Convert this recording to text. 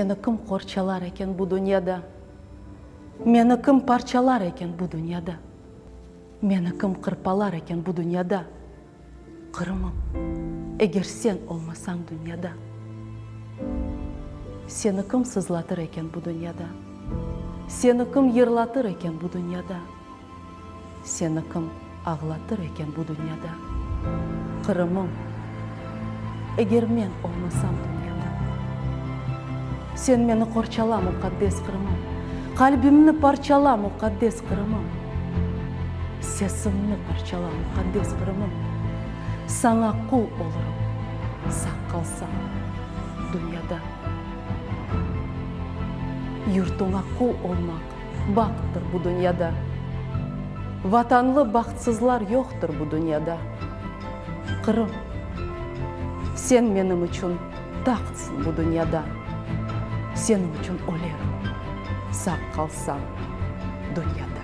Сені кім қорчалар екен бұл дүнияда? Мені кім парчалар екен бұл дүнияда? Мені кім қырпалар екен бұл дүнияда? Қырымым, егер сен олмасаң дүнияда. Сені кім сызлатыр екен бұл дүнияда? Сені кім ерлатыр екен бұл дүнияда? Сені кім ағлатыр екен бұл дүнияда? Қырымым, егер мен олмасам дүнияда. Сен мені қорчала, мұқаддес Қырымым. Қалбімні парчала, мұқаддес Қырымым. Сесімні парчала, мұқаддес Қырымым. Саңа құл олырым, сақ қалсам дүнияда. Юртыңа құл олмақ бақыттыр бұл дүнияда. Ватанлы бақытсызлар жоқтыр бұл дүнияда. Қырым, сен менің үшін тақтсың бұл дүнияда. Сен үшін өлерім, сақ қалсам дүнияда.